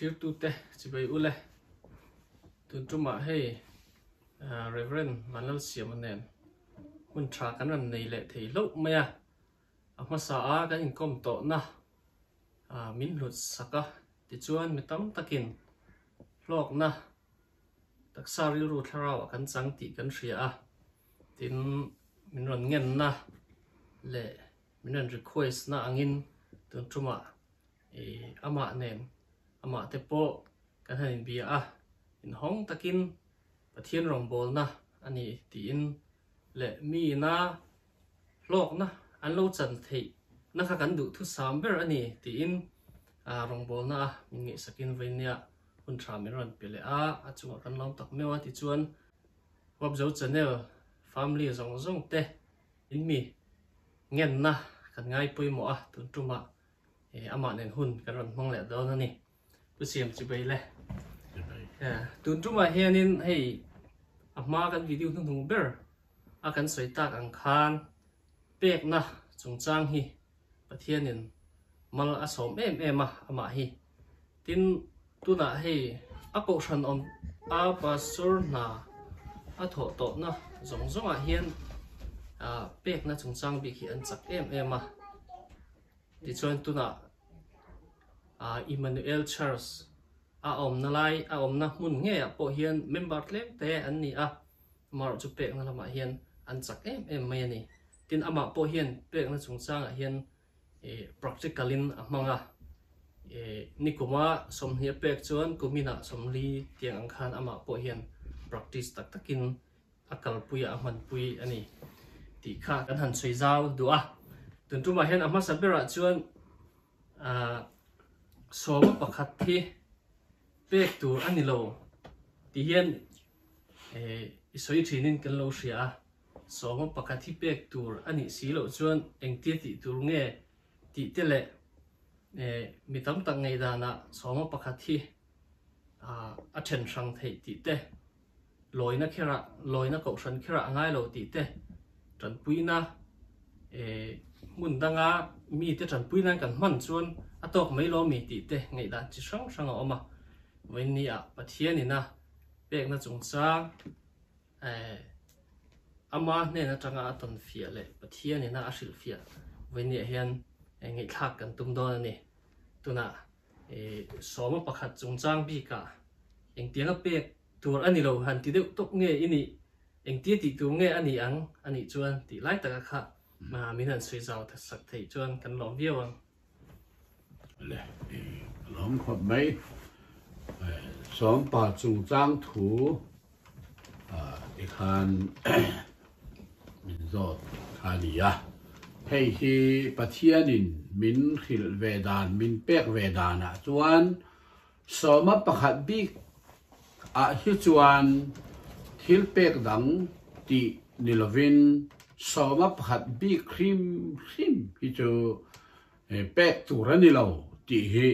clear tu te chỉ bay ule tuần trung mà hay Reverend Manal Siam nen mun tra kan ran nei le thei lo maya ama sa a kan income to na min lut saka ti chuan mi tam takin lok na taksari ru thlaraw kan chang ti kan ria a tin min ron ngen na le min ran request na angin tuần trung mà ama nen ama te po kan hanin bia a in hong takin pathian rong bol na ani ti in le mi na lok na an lo chan thei na kha kan du thu sam ber ani ti in rong bol na min nge sakin venia hun thra mi ron pele a chunga kan lam tak mewa ti chuan wap zo channel family zong zong te in mi ngen na kan ngai poimo a tun tuma ama nen hun kan ron mong le do na ni tu siam chi bai le tun tuma hianin hei ama kan video thung thung ber a kan soi tak ang khan pek na chung chang hi pathianin mal asom em ama hi tin tu na hei a ko than om a pastor na a tho to na zong zong a hian pek na chung chang bi khi an chak em ti chuan tu na Emmanuel Charles om na lai om na mun nge po hian member tlem te an ni a mar chu pek na lama hian an chak em mai ani tin ama po hian pek na chung chang a hian practicalin amanga nikuma som hi pek chuan kumina somli tiang ang khan ama po hian practice tak takin akal puya man pui ani ti kha kan han soi zau dua tun tu ma hian ama sabera chuan som pakhat thi pek tur ani lo ti hian isoi thinin kan lo ria som pakhat thi pek tur ani si lo chuan engti ti tur nge ti tele mi tam tak ngai dana som pakhat thi a then sang thei ti te loina khera loina ko san khera ngai lo ti te tran puina mun danga mi te tran puina kan man chuan atok mai lo mi ti te ngai da chi sang sang oma when a pathian ina pek na chung chang ama ne na tanga ton fia le pathian ina asil fia when ni hian ngai thak kan tum do ni tuna soma pakhat chung chang bi ka eng tianga pek tur ani lo han ti deuh tok nge ini eng ti ti tu nge ani chuan ti lai taka kha ma min han sui zau tha sak thei chuan kan lom viawang le lom khop mai som pa chung chang thu ikhan min zo khania hei hi pathianin min khil vedan min pek vedana chuan soma pakhat bi hi chuan thil pek dang ti nilovin soma pakhat bi khrim hi chu pek turani lo ti hi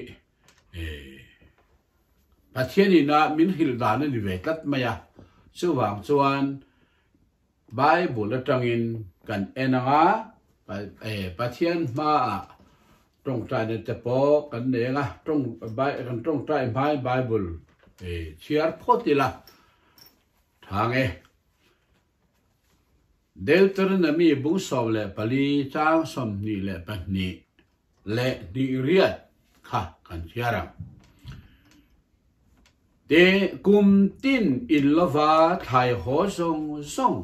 pathianina min khil dan ni ve tat maya chuwang chuan Bible atangin kan enanga pathian ma trong trai ne te po kan nenga trong trai Bible chiar photila thange Deuteronomy bung som le pali chang som ni le pani le di riat kha kan chiarang de kum tin in lova thai ho song song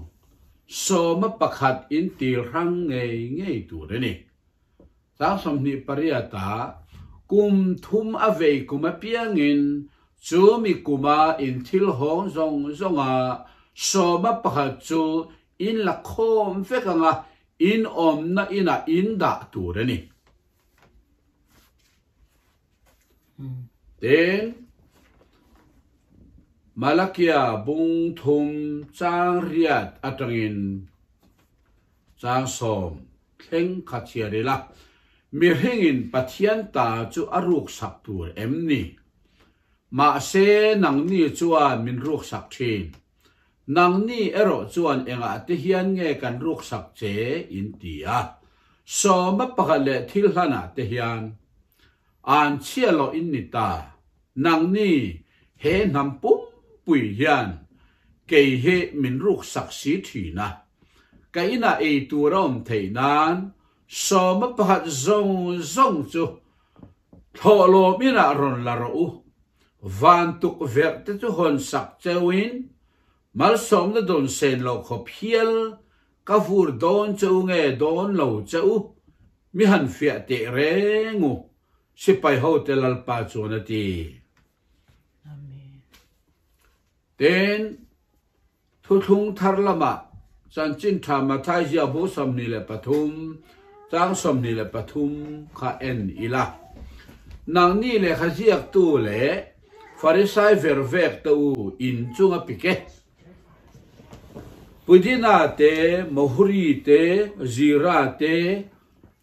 soma pakhat in til rang ngei tu re ni ta som ni pariata kum thum ave kuma piangin chumi kuma in thil hong zong zonga soma pakhat chu in la khom fekanga in om na ina in da tu re ni then Malakia bung thum chang riat atangin chang som thleng khachiarela mi hengin pathian ta chu aruk sak tur emni ma se nang ni chuan min ruk sak thin nang ni ero chuan enga te hian nge kan ruk sak che in tia soma pakale thil hana te hian an chialo in ni ta nang ni he nam pum pui hian ke he min ruk sak si thi na kai na e tu rom thei nan so ma pakhat zong zong chu tholo mina ron la ro van tuk ver te chu hon sak chewin mal som na don sen lo kho phial ka fur don chu nge don lo chu mi han fia te rengu sipai hotel al pa chu na ti amen ten thu thung thar lama chan chin tha ma thai ja bo som ni le pathum chang som ni le pathum kha en ila nang ni le khajiak tu le farisai ver vek tu in chunga pike pudina te mohuri te zira te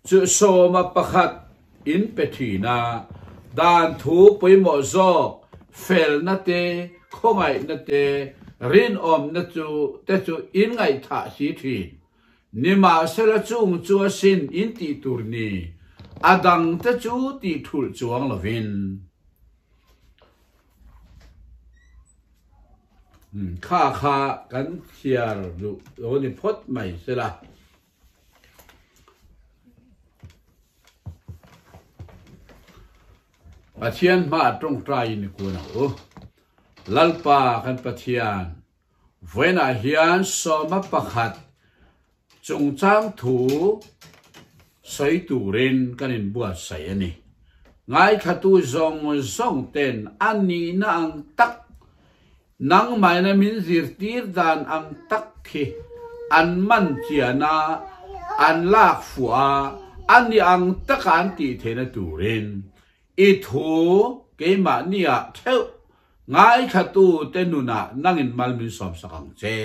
chu soma pakhat in petina dan thu poimo zo fel na te khongai na te rin om na chu te chu in ngai tha si thi nima sela chung chu sin in ti turni adang te chu ti thul chuang lovin kha kan hiar lu oni phot mai sela pathian ma trong trai ni ku na o lalpa kan pathian voina hian so ma pakhat chung chang thu sai tu ren kanin buat sai ani ngai khatu zong ten ani na ang tak nang mai na min zir tir dan ang tak khi an man chiana an lak fuwa ani ang takan ti thena turin i thu ke ma nia theu ngai khatu tenuna nangin malmin som sakang che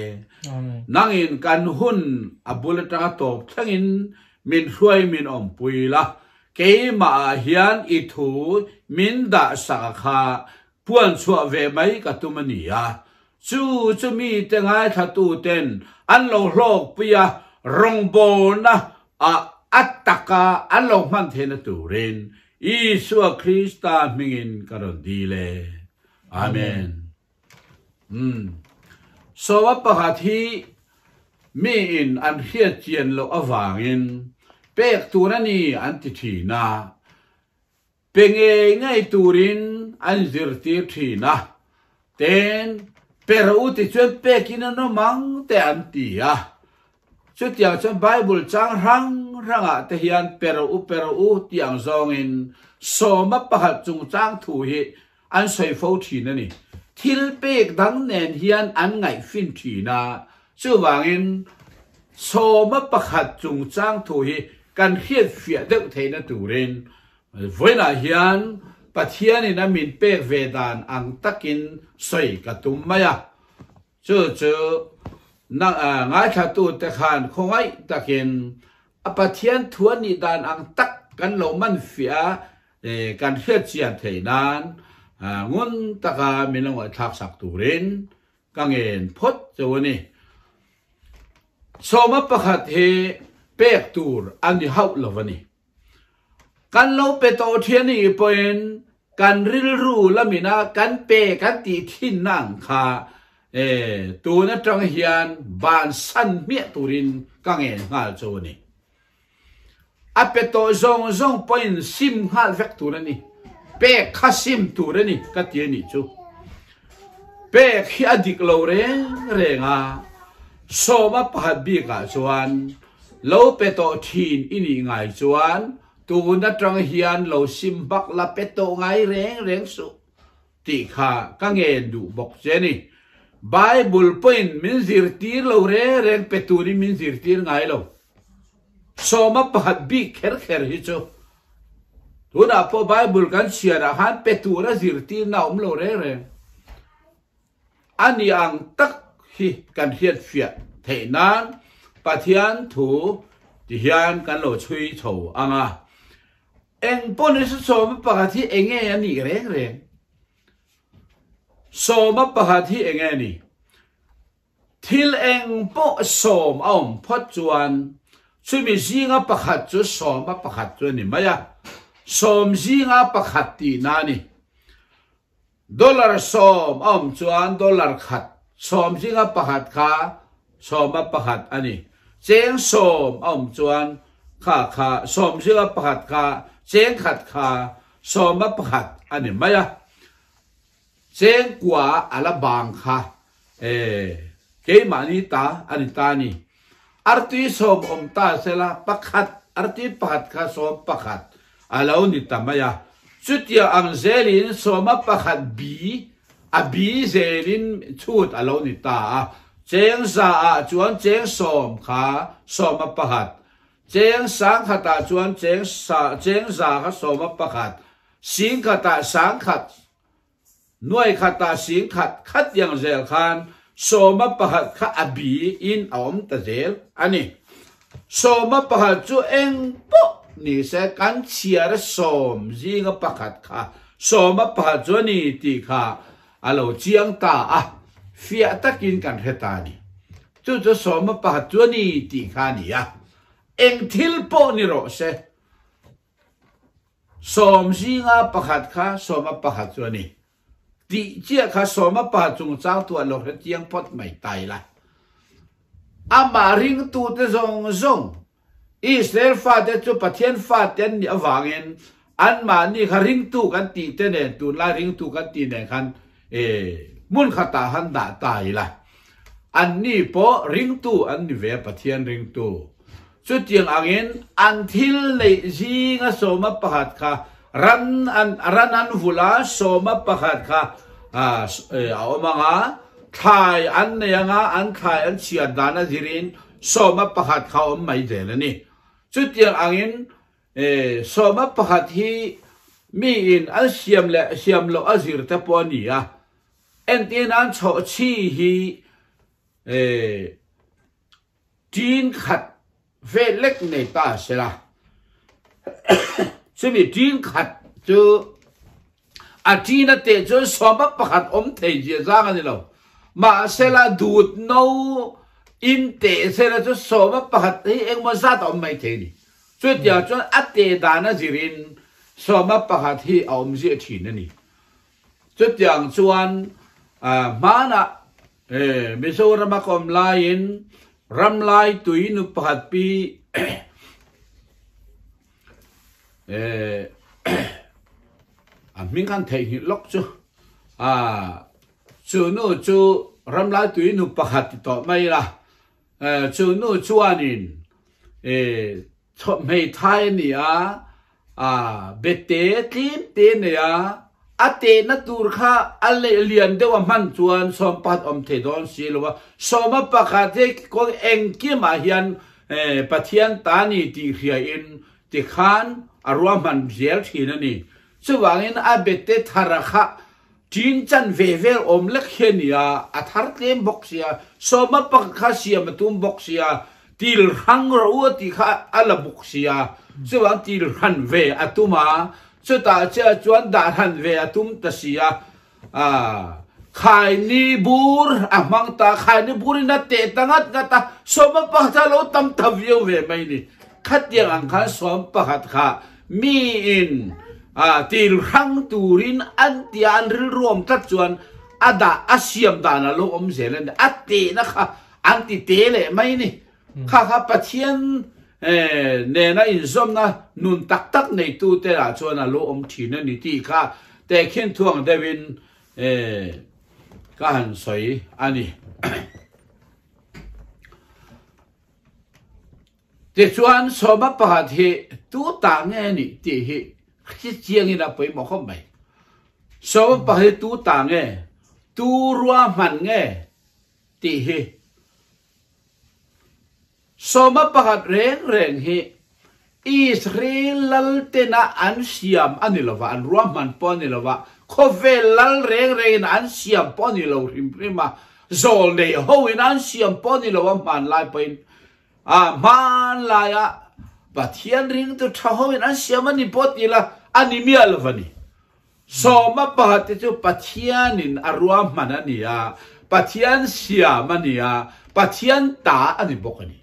nangin kan hun abulata top thangin min hruai min om puila ke ma hian i thu min da sakha puan chua ve mai katumania chu mi te ngai thatu ten an lo hlok pia rongbo na a attaka an lo man thena turin Isua Krista mingin karon dile amen so wa pakhathi mi in an hiat chian lo awangin pek turani an ti thina penge ngai turin an zirtir thina ten pero ti chuen pekin no mang te an ti a chu tiang chon bible chang ranga te hian pero u tiang zong in so ma pakhat chung chang thu hi an soi fo thina ni thil pek dang nen hian an ngai fin thina chu wangin so ma pakhat chung chang thu hi kan hiat fia deuh theina turin voina hian pathian in amin pek vedan ang takin soi katum maya chu na ngai khatu te khan khongai takin apathian thuani dan ang tak kan lo man fia kan hiat chian theinan ngun taka minong thak sak turin kangen phot chawani soma pakhat he pek tur ani hau lovani kan lo pe to thiani poin kan ril ru lamina kan pe kan ti thin nang kha tu na trong hian ban san mie turin kangen ngal chawani apeto zong point sim hal vek turani pe khasim turani katiani chu pe khi adik lo renga soma phabi ka chuan lo peto thin ini ngai chuan tu na trong hian lo sim bak la peto ngai reng su ti kha ka nge du bok cheni bible point min zir tir lo reng peturi min zir tir ngai lo soma phabi kher hi chu tu na po bible kan siara han petura zir tir na lo reng ani ang tak hi kan hiat fia theinan pathian thu ti hian kan lo chui tho anga eng ponis soma pakhathi enge ani reng soma pakhathi enge ni thil eng po som om phot chuan chumi zinga pakhat chu soma pakhat chu ni maya som zinga pakhat ti na ni dollar som chuan dollar khat som singa pakhat kha som pakhat ani cheng som chuan kha som singa pakhat kha cheng khat kha som pakhat ani maya cheng kwa ala bang kha ke mani ta ani ta ni arti som ta sela pakhat arti pakhat kha som pakhat alo ni tamaya chutia ang zelin soma pakhat bi a bi zelin chut alo ni ta cheng sa a chuan cheng som kha soma pakhat cheng sang khata chuan cheng za kha soma pakhat sing khata sang khat nuai khata sing khat yang zel khan soma pakhat kha abi in om ta zel ani soma pakhat chu eng po ni se kan chiar som zinga pakhat kha soma pakhat chu ni ti kha alo chiang ta fia takin kan heta ni chu soma pakhat chu ni ti kha ni eng thil po ni ro se som zinga pakhat kha soma pakhat chu ni ti chia kha soma pakhat chung chang tu alo he chiang pot mai tai la ama ring tu te zong Israel fa te chu pathian fa ten ni awangin an ma ni kha ring tu kan ti te ne tu la ring tu kan ti ne khan mun khata han da tai la an ni po ring tu an ni ve pathian ring tu chu tiang angin until le jinga soma pakhat kha ran an vula soma pakhat kha awmanga thai an ne anga an thai an chia dana zirin soma pakhat kha mai de la ni chu tiang angin soma pakhat hi mi in al siam lo azir ta po ni en tin an cho chi hi tin khat ve lek nei ta sela chu mi tin khat chu a tin te chu soma pakhat thei je zang ani lo ma sela dut no in te sela chu soma pakhat hi engmo zat mai thei ni chu tia chu ate dana zirin soma pakhat hi zi thin ani chu tiang chuan mana mizoram kom lain ramlai tuinu pakhat pi mình kan thei hi lok chu chu nu chu ramlai tuinu pakhat to mai la chu nu chuanin mei thai ni bete tim te ne ate na tur kha alle lian dewa man chuan sompat the don silwa soma pakhat ko engki ma hian pathian tani ti khia in ti khan arwa man zel thin ani chuwangin bete tharakha tin chan vevel lek henia athar tlem boxia soma pakha siam tum boxia til hang ro ti kha ala boxia chuwang til han ve atuma chu ta cha chuan da han ve atum ta sia khai ni bur amang ta khai ni burina te tangat ngata soma pakha lo tam thavyo ve mai ni khatyang ang kha som pakhat kha mi in til hang turin antian ril rom tat chuan ada asiam dana lo zelan ate na kha anti tele mai ni kha pathian ne na in zom na nun tak nei tu te la chuan lo thin ni ti kha te khen thuang devin ka han soi ani te chuan soma pakhat hi tu ta nge ni ti hi khi chiang ina poi mo khom mai soma pakhat tu ta nge tu ruwa man nge ti hi soma pakhat reng hi Israel lal tena an siam anilawa an ruwa man po anilawa khovel lal reng an siam po anilaw rimprima zol nei ho in an siam po anilawa man lai pain man laya pathian ring tu thaho in an siam ani potila animial vani soma pakhat chu pathianin arwa manania pathian siam ania pathian ta ani bokani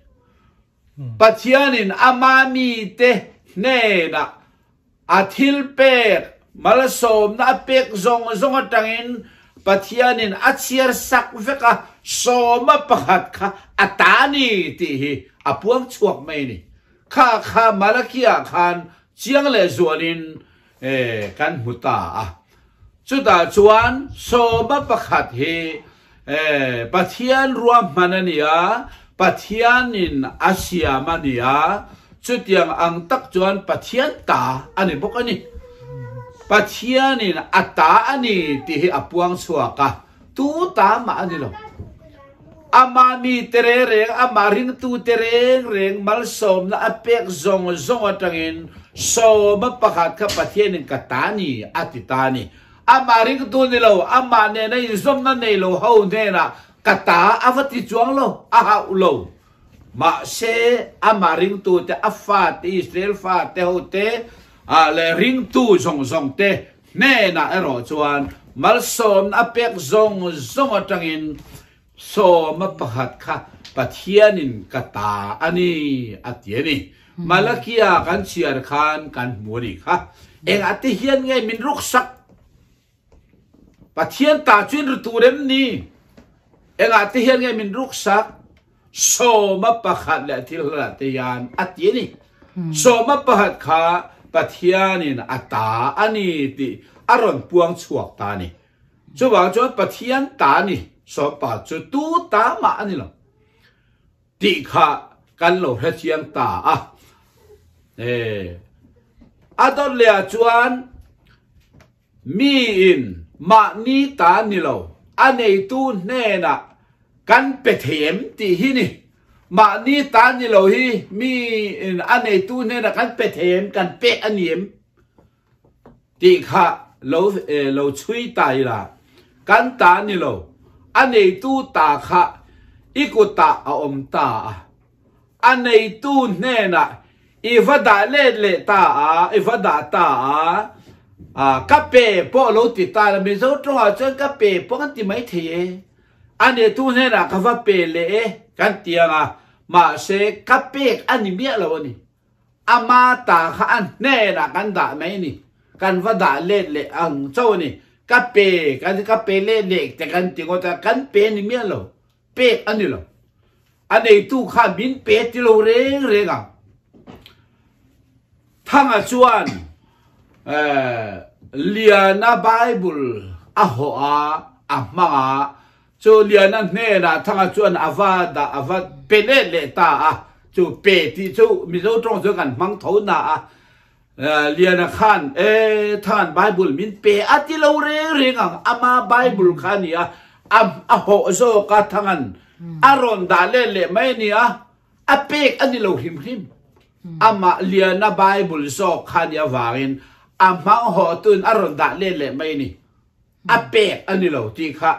pathianin amami te ne na athil pe malasom na pek zong zong atangin pathianin achiar sak veka soma pakhat kha atani ti hi apuang chuak mai ni kha malakia khan chiang le zuanin kan huta a chuta chuan soma pakhat hi pathian ruam manania pathianin asia mania chutiang ang tak chuan pathian ta ani bok ani pathianin ata ani ti hi apuang chuaka tu ta ma ani lo ama mi tere reng ama ring tu tereng reng mal som na apek zong zong atangin so ma pakhat kha pathianin katani atitani ama ring tu ni lo ama ne na zom na nei lo ho ne na kata avati chuang lo aha ulo ma se ama ring tu te afa te Israel fa te ho te le ring tu zong zong te ne na ero chuan mal som apek zong zong atangin so ma pakhat kha pathianin kata ani atiani malakia kan chiar khan kan muri kha eng ati hian ngai min ruksak pathian ta chin ru turem ni eng ati hian ngai min ruksak so ma pakhat le thil la te yan atiani so ma pakhat kha pathianin ata ani ti aron puang chuak ta ni chuwa cho pathian ta ni so pa chu tu ta ma ani lo ti kha kan lo he chiang ta a adon le chuan mi in ma ni ta ni lo anei tu ne na kan pe them ti hi ni ma ni ta ni lo hi mi in anei tu ne na kan pe them kan pe aniem ti kha lo chui tai la kan ta ni lo anei tu ta kha ikuta a om ta anei tu ne na ivada le ta ivada ta kape po lo ti ta la mi zo tro ha chen kape po kan ti mai the anei tu ne na ka va pe le kan tianga ma se kape ani mia lo ni ama ta kha an ne na kan da mai ni kan vada le ang chau ni kape le te kan ti ko ta kan pe ni mia lo pe ani lo anei tu kha bin pe ti lo reng a thang a chuan liana bible a ho a ma chu liana ne na thang a chuan ava pe le ta a chu pe ti chu mi zo trong zo kan mang tho na a liana khan than bible min pe ati lo reng ama bible khan ya a ho zo ka thangan aron da le mai ni a pek ani lo him ama liana bible zo khan ya warin amang ho tun aron da le mai ni a pek ani lo ti kha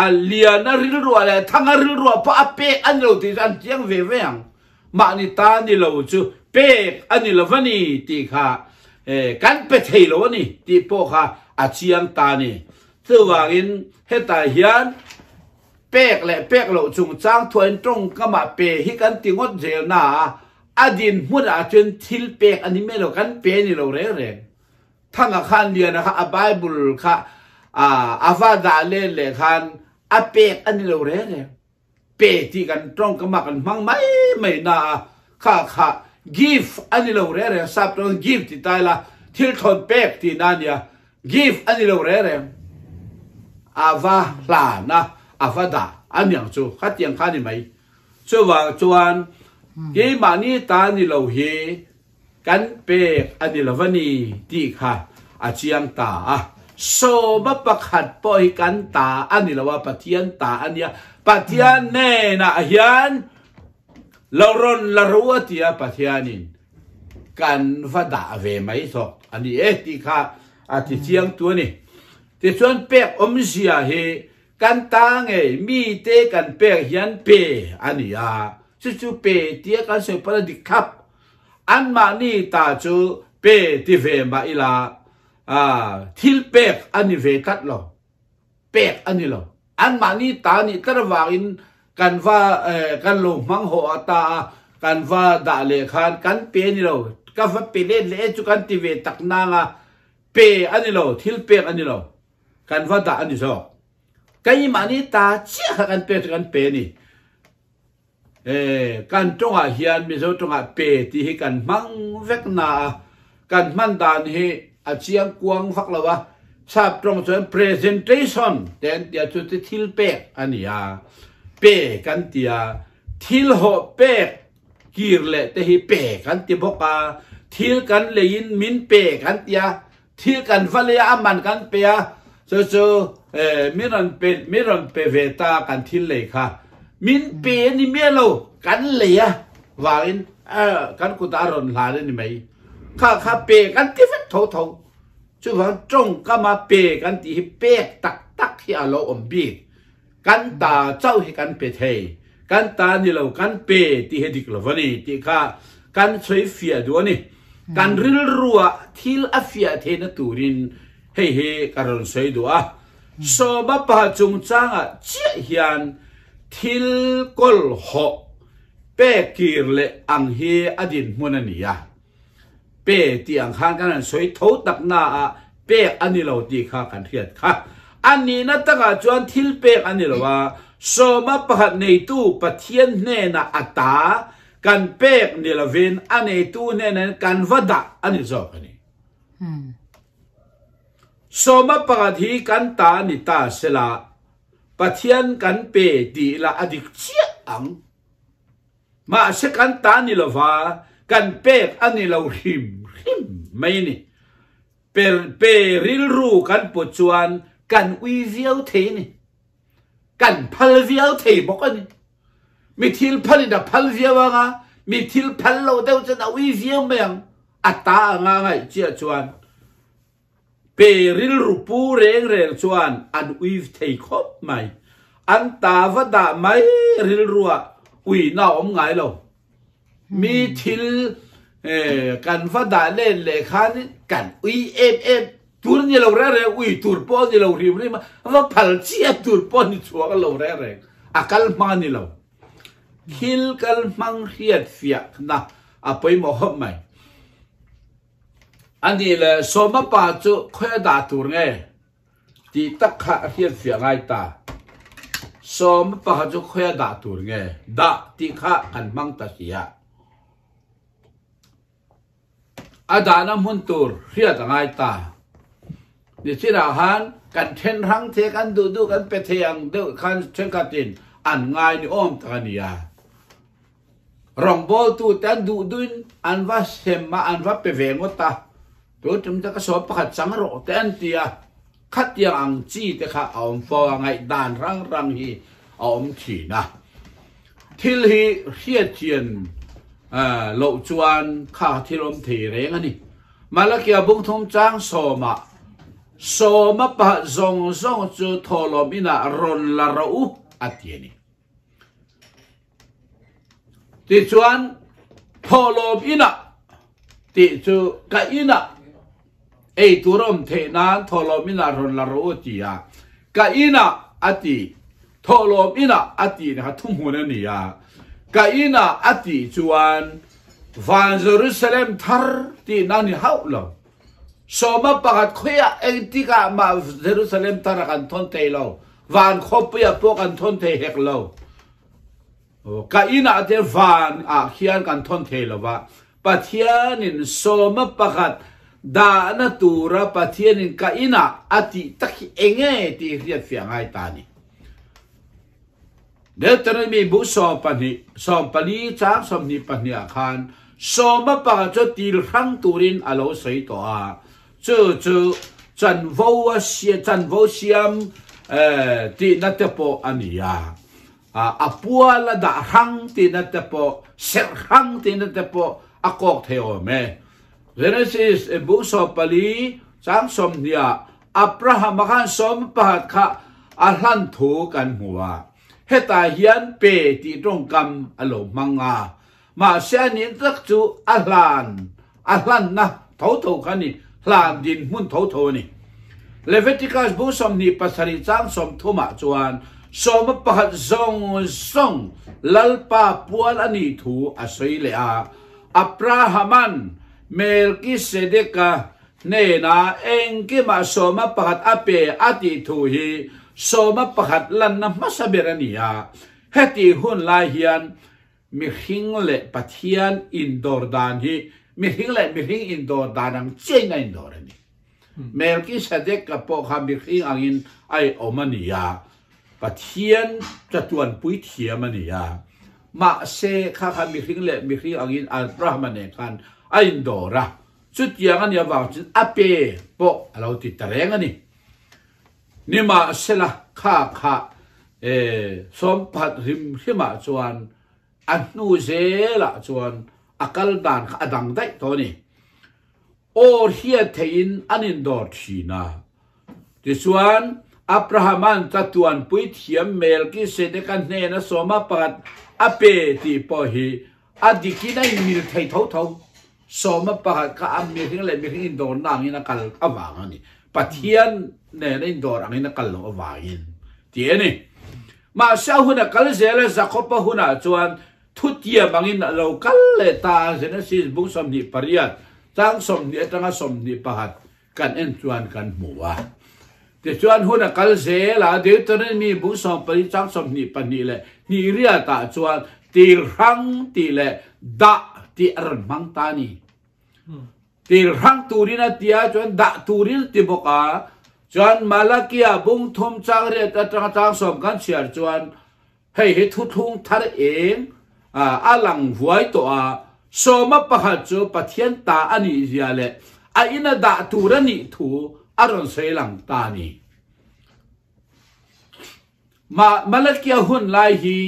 a liana ril ro le thanga ril ro pa a pek ani lo ti an chiang ve ang ma ni ta ni lo chu pek ani lo vani ti kha kan pe thei lo ni ti po kha a chiang ta ni chu warin heta hian pek le pek lo chung chang thuan trong ka ma pe hi kan tingot zel na adin mun a chen thil pek ani me lo kan pe ni lo re thang a khan dia na kha a bible kha avada le khan a pek ani lo re pe ti kan trong ka ma kan mang mai na kha give ani lo re sap to give ti tai la thil thon pek ti na nia give ani lo re ava la na avada anyang chu khatiang khani mai chu wa chuan ke mani ta ni lo he kan pe ani lovani ti kha achiang ta so ba pakhat po hi kan ta ani lawa pathian ta ania pathian ne na hian loron la ruwa tia pathianin kan vada ve mai so ani ti kha ati chiang tu ni ti chuan pek omzia he kan ta nge mi te kan pe hian pe ani chu pe tia kan se para di khap an ma ni ta chu pe ti ve ma ila thil pek ani ve tat lo pek ani lo an ma ni ta ni tarwangin kan va kan lo mang ho ata kan va da le khan kan pe ni lo ka va pe le chu kan ti ve tak na nga อันนี้เราทิลเปอันนี้เรากันว่าตาอันนี้so cái mà ní ta chiaกันเปนี่กันจงอาเฮียนมีโซจงอาเปที่ให้กันมั่งเวกนากันมันดานให้อาเชียงกวางฟักละวะชาบตรงส่วน presentation แต่เดี๋ยวจุดที่ทิลเปอันนี้เปกันเดียทิลหัวเปกีร์เละแต่ให้เปกันที่บอกทิลกันเลยยินมินเปกันเดียทิลกันฟัลยามันกันเปียมิรันเปเวตากันทิลเลยค่ะมินเปนี่เมียเรากันเลยว่าอินกันกุตารอนลาเลยนี่ไหมข้าเปกันที่ฟัดทอช่วยว่าจงก็มาเปกันที่เปตักที่อาโลอมบีกันตาเจ้าให้กันเปเทกันตานี่เรากันเปที่เฮดิกลวันนี้ที่ข้ากันช่วยเฟียด้วยนี่กันริลรัวทิลอฟียเทนตูรินเฮการอนช่วยด้วยโซบะปะจงจางเจียเฮียนทิลกอลหอเปกีร์เลอังเฮอดินมุนันียเปที่อังคารกันสวยทอตักนาเปอันนี้เราตีข้ากันเทียดค่ะอันนี้นัตตะจวนทิลเปอันนี้เราว่าโซมาปะในตู้ปะเทียนเนนะอัตตากันเปนี่เราเวนอันในตู้เนนะกันวัดอันนี้จบอันนี้โซมาปะที่กันตานิตาเสลาปะเทียนกันเปดีละอดิกเชียอังมาเสกันตานี่เราว่ากันเปอันนี้เราริมไม่นี่เปริลรูกันปจวนกันวิเวียวเทนี่กันพัลเวียวเทบอกกันนี่มีทิลพัลนี่พัลเวียวงามีทิลพัลเราเดี๋ยวจะเอาวิเวียวเมียงอัตตางาไงเจียจวนเปริลรูปูเร่งจวนอันวิเทคบไหมอันตาวดาไม่ริลรัวอุยน่าอมไงเรามีทิลกันฟัดาเล่นเลขานี่กันอุยตูร์นี่เราเร่อุยตูร์ปอนนี่เราริมมาว่าพัลเชียตูร์ปอนนี่ชัวกันเราเร่อากัลมานี่เราทิลกัลมังเรียดเฟียนะอาไปมองไหมอันนี้เลยสมบัติจุค่อยด่าตูร์ไงที่ตักขาเรียดเฟียไงตาสมบัติจุค่อยด่าตูร์ไงด่าที่ข้ากันมังตาเสียอาดาน้ำหุ่นตูร์เรียดไงตาดิฉันอาหารกันเทนรังเทกันดูกันเปเทียงดูกันเชงกัดินอันง่ายนี่อ้อมตานียารองบอลตูแต่ดูอันว่าเสมาอันว่าเปเวงวตาตัวจุ่มจะกระสอบขัดสังโรแต่อันเตียขัดยังอังจีแต่ข้าเอาฟอไงด่านรังฮีเอาขีนะทิลฮีเฮียเจียนโลจวนข้าที่ลมถีเรงอันนี้มาละเกียบุ้งทงจางโซมาปะซงจูทอลมินารอนลารูอัตเยนีติจวนทอลมินาติจูกะอินาตุรมเทนานทอลมินารอนลารูตียกะอินาอัติทอลมินาอัตินะทุ่มหัวนี่ยกะอินาอัติจวนฟานเยรูซาเล็มทาร์ตีนันฮาวลสมับปากขยะเองที่กามาเยรูซาเล็มทาร์กันทนเทลาววันขบยาพวกกันทนเทเฮกลาวกะอินาเทวานเขียนกันทนเทลาวปัทยานินสมับปากดานตูระปัทยานินกะอินาอติตักเองที่เรียกเสียงไอ้ตานีเดี๋ยวตอนนี้มีบุษสอบปนีจ้าสมนิปนีอาคารสมปะจะตีรังตูรินอโลใส่ตัวจันโวเชียมที่นัตโปอันนี้อาปัวละดารังที่นัตโปเสรังที่นัตโปอากอกเทโอเมเรเนซิสบุษสอบปนีจ้าสมเนียอับราฮัมกันสมปะข้าอัลลันทูกันหัวเฮตาเฮียนเปติตรงกรรมอโลมังอามาเสียนินตักจูอัลลันนะเท่ากันนี่ลานดินมุนเท่านี่เลเวติกัสบุษมนี่ปัสริจังสมทุมาจวนสมปะจงลัลปาปัวอันนี้ทูอาศัยเลยอับราฮัมันเมลกิเซเดกา nen na eng ki ma soma pakhat ape ati thu hi soma pakhat lan na masaberania heti hun lai hian mi hing le pathian indoor dan hi mi hing indoor danang chen na indoor ani Melkisedek ka po kha mi hing angin ai omania pathian chatuan pui thiam ania ma se kha kha mi hing angin Abraham ne kan ai indora chút yang ania wa chin ape po alo ti tareng ani ni ma sela kha som pat rim hima chuan an nu zela chuan akal dan adang dai to ni or here thein anin dor thina ti chuan Abrahaman tatuan pui thiam Melkisedek kan ne na soma pat ape ti po hi adikinai mil thei tho soma pat ka am mi hing le mi hing dor nang ina kal awang ani pathian ne na indor ang ina kal lo awangin ti ani ma sa huna kal zela zakopa huna chuan thutia bangin lo kal le ta Genesis bung som ni pariat tang som ni atanga som ni pahat kan en chuan kan muwa te chuan huna kal zela Deuteronomy bung som pari tang som ni pani le ni ria ta chuan til rang ti le da ti ar mang ta ni til rang turina tia chuan da turil ti boka chuan Malakia bung thum chang re ta tang som kan chiar chuan hei thu thung thar eng alang vuai to a soma pakhat chu pathian ta ani zia le a ina da turani thu aron seilang ta ni Malakia hun lai hi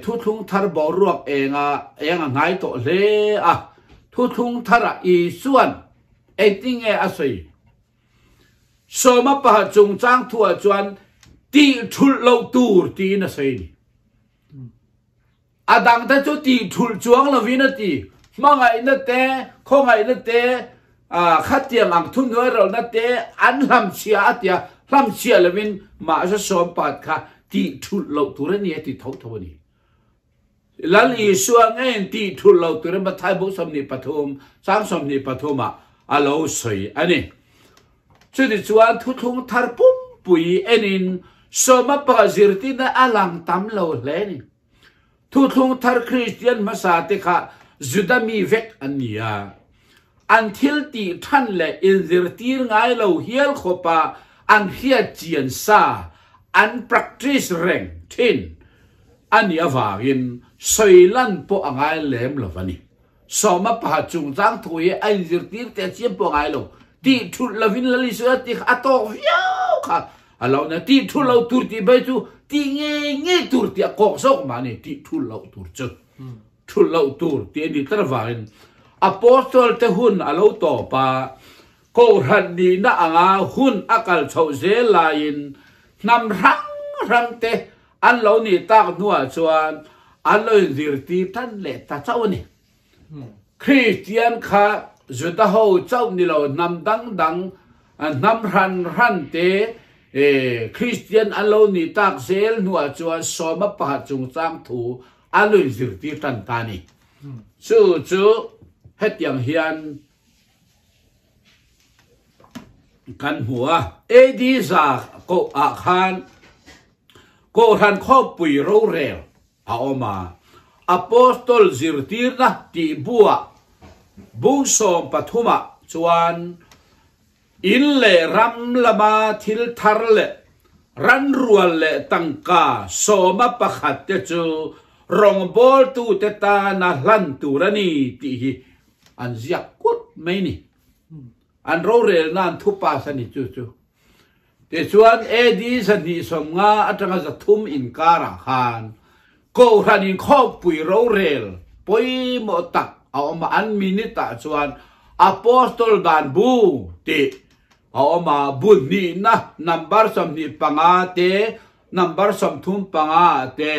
thu thung thar bo ruak enga ngai to le a thu thung thara i suan eting e asoi soma pakhat chung chang thua chuan ti thul lo tur ti na sei ni adang ta chu ti thul chuang lo vina ti mangai na te khongai na te khatiam ang thun noi ro na te an lam chia atia lam chia lewin ma sa som pat kha ti thul lo tur ni ti thau thau ni lal i suang en ti thul lo tur ma thai bo som ni pathum sang som ni pathuma alo soi ani chu di chuan thu thung thar pum pui enin soma pa zirtina alang tam lo le ni thu thung thar Christian masate kha judami vek ania until ti than le in zirtir ngai lo hial khopa an hia chian sa an practice reng thin ania wangin soilan po angai lem lo vani soma pa chung jang thui an zirtir te chiam po ngai lo ti thu lavin la li so ti ato viao kha alo na ti thu lo tur ti bai chu ti nge tur ti ko sok ma ni ti thu lo tur chu thu lo tur ti ni trawain apostol te hun alo to pa ko ran ni na anga hun akal chho ze lain nam rang te an lo ni tak nuwa chuan an lo zir ti tan le ta chau ni Christian kha zuta ho chau ni lo nam dang nam ran te Christian alone tak zel nuwa chuan soma pakhat chung chang thu aloi zirti tan tani chu hetiang hian kan hua edi za ko a khan ko ran kho pui ro rel a oma apostol zirtir na ti bua bung som pathuma chuan in le ram lama thil thar le ran rual le tangka soma pakhat te chu rong bol tu te ta na hlan tu rani ti hi an ziak kut mai ni an ro rel nan thu pa sani chu te chuan edi sani som nga atanga za thum in kara khan ko hanin kho pui ro rel poi mo tak a ma an minita chuan apostol dan bu ti ma bun ni na number som ni panga te number som thum panga te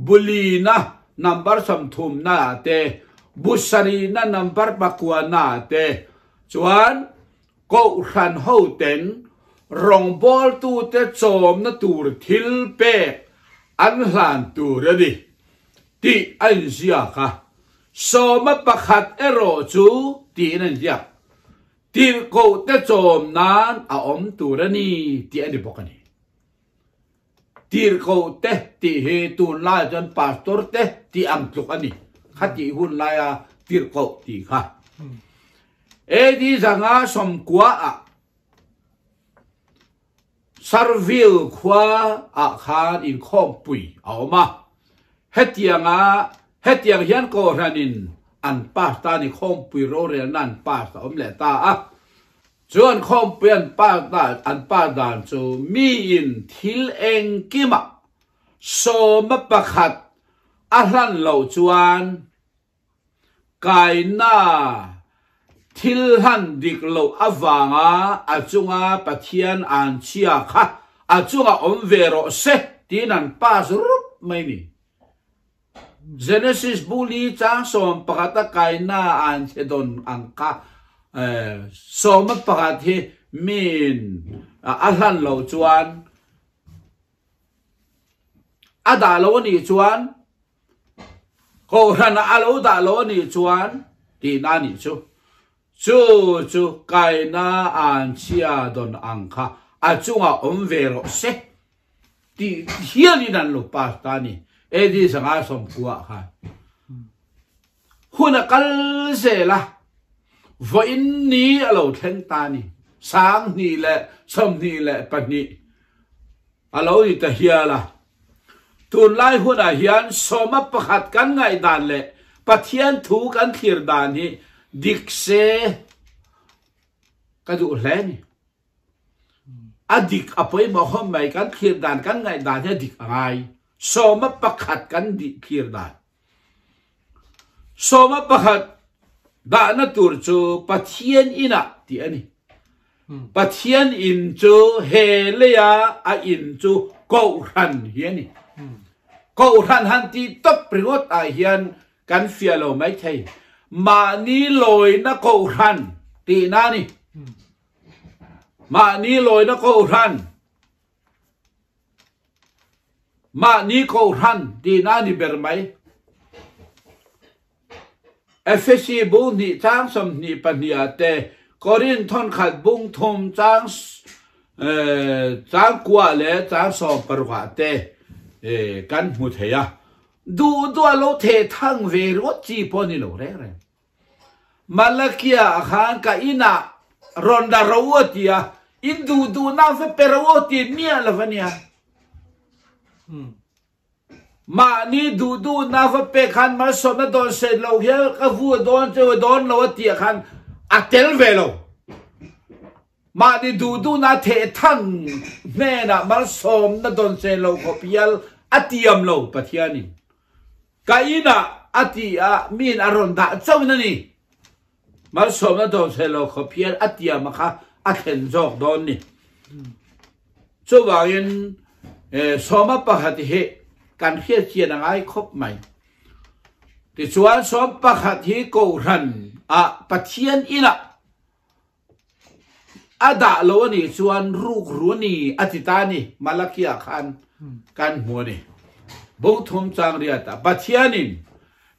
buli na number som thum na te busari na number bakwa na te chuan ko khan ho ten rong bol tu te chom na tur thil pe an hlan tur di ti an zia ka so ma pakhat ero chu ti nan zia tir ko te chom nan a om turani ti ani bokani tir ko te ti he tun la jan pastor te ti am tluk ani khati hun la ya tir ko ti kha edi zanga som kwa a sarvil khwa a khan in khom pui awma hetiang hian ko ranin an pasta ni khom pui ro re nan pasta om le ta a chuan khom pui an pa dan chu mi in thil eng kima so ma pakhat a hlan lo chuan kai na thil han dik lo awanga achunga pathian an chia kha achunga om vero se tinan pas rup mai ni Genesis buli chang som pakata kaina an sedon angka som pakat hi min alhan lo chuan ada lo ni chuan ko rana alo da lo ni chuan ti na ni chu kaina an chia don angka achunga om vero se ti hian nan lo pasta ni edi sanga som kuwa kha huna kal se la vo in ni alo theng ta ni sang ni le som ni le pa ni alo ni ta hiala tun lai huna hian soma pakhat kan ngai dan le pathian thu kan thir dan hi dik se ka du hle ni adik apoi ma hom mai kan thir dan kan ngai dan he dik ngai soma pakhat kan di khir da soma pakhat da na tur chu pathian ina ti ani pathian in chu he le ya a in chu ko ran hiani ko ran han ti top pringot a hian kan fialo mai thei ma ni loi na ko ran ti na ni ma ni loi na ko ran ma ni ko ran di na ni ber mai efesi bu ni chang som ni pania te korin thon khat bung thom chang kwa le chang so parwa te kan mu theya du lo the thang ve ro chi poni lo re malakia khan ka ina ronda rowotia in du na fe perwoti mia lavania ma ni du na va pe khan ma so na don se lo he ka vu don lo ti khan atel velo ma ni du na the thang me na ma som na don se lo ko pial atiam lo pathiani kaina atia min aron da chau na ni ma som na don se lo ko pial atiam kha athen jok don ni chu wangin soma pakhat hi kan khia chian angai khop mai ti chuan som pakhat hi ko ran a pathian ina ada lo ni chuan ruk ru ni atitani malakia khan kan mu ni bo thum chang ria ta pathianin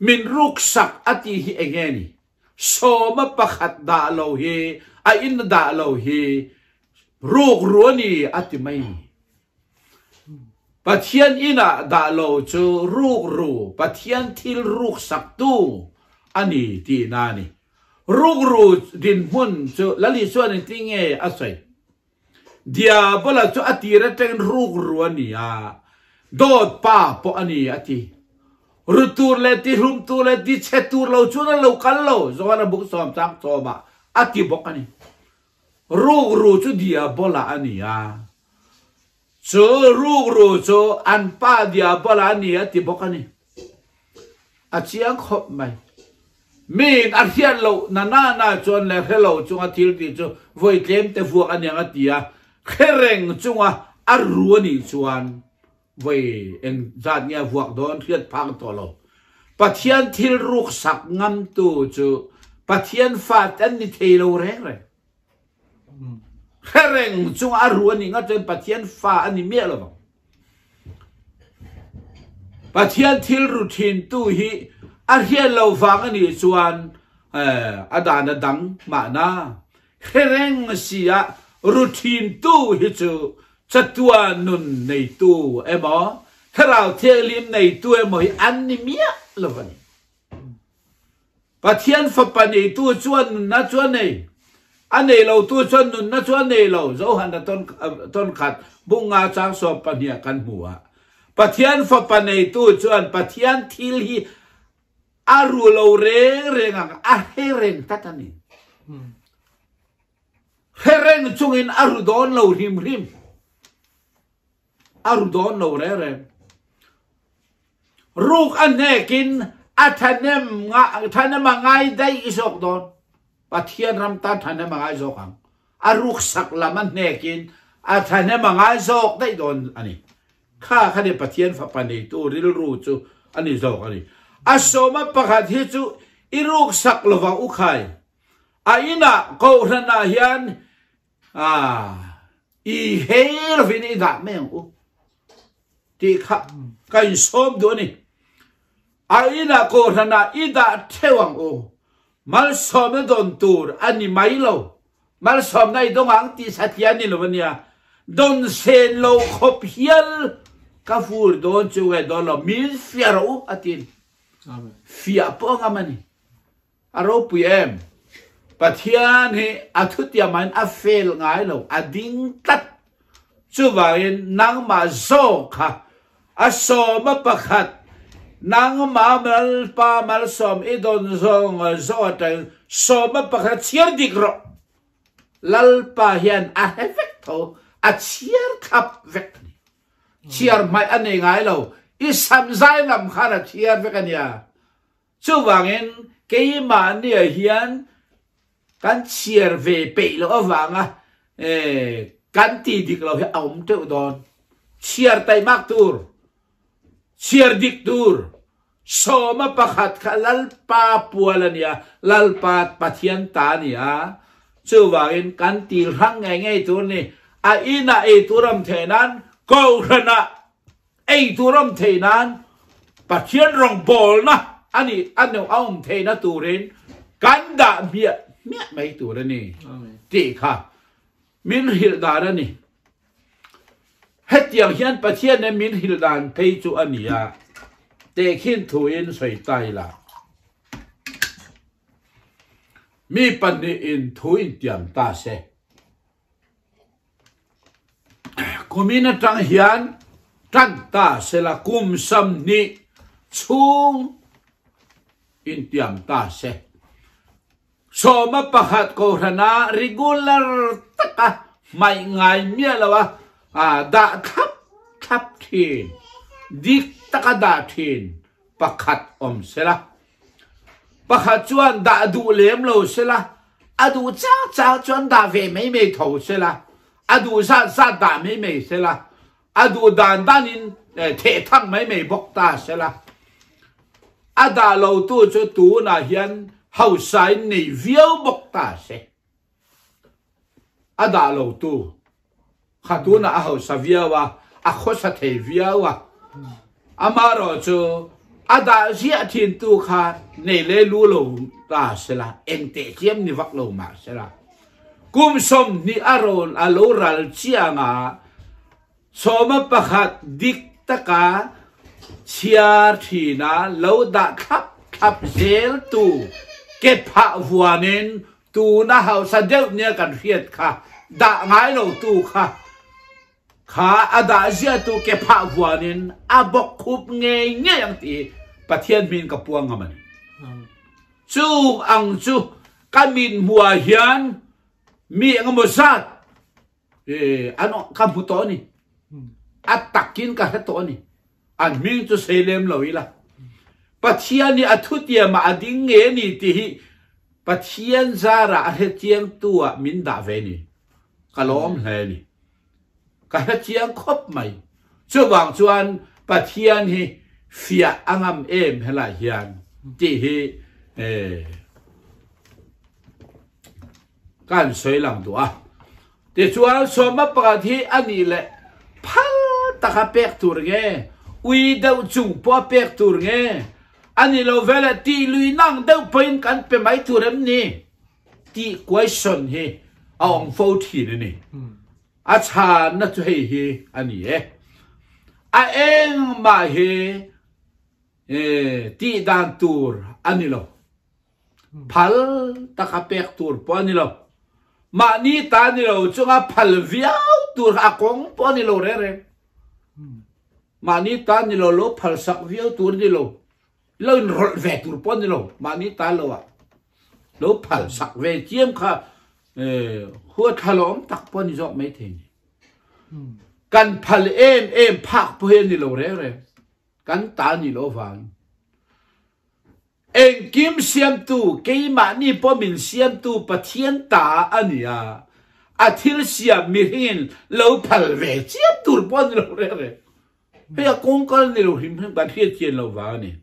min ruk sak ati hi engeni soma pakhat da lo hi a in da lo hi ruk ru ni ati mai pathian ina da lo chu ruk ru pathian thil ruk sak tu ani ti na ni ruk ru din mun chu lali chuan in tinge asai dia bola chu atira teng ruk ru ani a dot pa po ani ati rutur le ti rum tu le ti chetur lo chu na lo kal lo zona buk som chang choma ati bok ani ruk ru chu dia bola ani a chu ruk ru chu an pa dia bola ni ati bokani achiang khop mai min a hian lo na chon le hello chunga thil ti chu voi tlem te vuak aniang atia khereng chunga aru ni chuan voi en zat nya vuak don thiat phang to lo pathian thil ruk sak ngam tu chu pathian fat an ni thelo reng re khereng chung aru ni nga chen pathian fa ani me lo pathian thil routine tu hi a hian lo wang ani chuan adana dang ma na hereng sia routine tu hi chu chatua nun nei tu emo tharau thelim nei tu emo hi animia lovani pathian fa pani tu chuan na chuan nei anei lo tu chuan nun na chuan nei lo zo han ton khat bunga chang so pania kan hua pathian fa pani tu chuan pathian thil hi aru lo reng a hereng tatani hereng chungin aru don lo rim aru don lo re ruk anekin athanem ngai dai isok don pathian ram ta thanem ngai zokang aruk sak laman nekin athanem ngai zok dai don ani kha khane pathian fa pani tu ril ru chu ani zok ani asoma pakhat hi chu iruk sak lova u khai aina ko rana hian I hel vini da meng u ti kha kain som do ni aina ko rana ida thewang o mal som don tur ani mai lo mal som nai dong ang ti sathian ni lo nia don sen lo khop hial ka fur don chu e don lo min fiaro atin fia po ngamani aro pm pathian hi athutia man afel ngai lo ading tat chu wain nang ma zo kha asoma pakhat nang ma mal pa mal som idon zong zo tan soma pakhat chiar dikro lal pa hian a hevek tho a chiar khap vek ni chiar mai ane ngai lo I samzai ngam khana chiar vek ania chu wangin ke ma ni hian kan chiar ve pe lo awanga kan ti dik lo he aum te don chiar tai mak tur chiar dik tur soma pakhat khalal pa pualania lalpa pathian ta nia chu wangin kan ti rang ngai tur ni a ina e turam thenan ko rana e turam thenan pathian rong bol na ani anu aum theina turin kan da bia mẹ mấy tuổi đó nè, chị khá, min hiểu đàn đó nè, hết tiếng hiền bát thiên nên min hiểu đàn thấy chú anh nhá, để khiến thù yên soi tay là, mi ban nè in thù yên tiệm ta sẽ, cô min trăng hiền, trăng ta sẽ là kum sam ni, chung in tiệm ta sẽ. Soma pakhat ko rana regular taka mai ngai mia lawa da thap thin dik taka da thin pakhat om sela pakhat chuan da du lem lo sela adu cha chuan da ve mei tho sela adu sa da mei sela adu dan danin the thang mei bok ta sela ada lo tu chu tu na hian hậu sai này viêu bọc ta sẽ ada lâu tu khát tu na hậu sa viêu à khó sa thề viêu à amaro cho ada zia thiên tu khát này lê lu lâu ta sẽ là em tệ chiếm ni vắc lâu mà sẽ là kum som ni aron alo ral chia nga soma pakhat dik taka chia thì na lâu đã khắp zel tu kết phạ vua nên tu na hậu sa đeo nia cần phiệt kha đã ngái lâu tu kha ada zia tu kết phạ vua nên abok khub nghe yang ti pathian min kapuang ngaman chu ang chu kamin mua hian mi ngamosat ano kamputo ni atakin ka to ni an ming chu selem loila pathian ni athutia ma ading nge ni ti pathian zara a he chiang tua min da ve ni kalom he ni ka he chiang khop mai chu wang chuan pathian hi fia angam em hela hian ti hi kan soi lang tu a ti chuan soma pakati ani le phal taka pek tur nge ui dau chung po pek tur nge ani lo vela ti lui nang dau point kan pe mai turem ni ti question he ông phô thì này à cha nó cho hi anh ấy à em mà hi ti dan tour anh lo phal ta ka pek tour po anh lo mà ni ta ni lo chung à phal viau tour à con po anh lo re mà ni ta ni lo phal sak viau tour ni lo rol ve tour po anh lo mà ni ta lo à lo phal sak ve chiêm khaหัวทะลอมตักปนจอกไม่ถึงกันพัลเอ็มพักเพื่อนนี่โลเร่กันตานี่โลฟังเอ็งกิมเสียมตูเกี่ยมานี่พอมินเสียมตูปะเทียนตาอันนี้อาทิลเสียมมีหินโลพัลเวเสียมตูปนนี่โลเร่เฮียกงกันนี่โลหิมกันเทียเทียนโลฟังนี่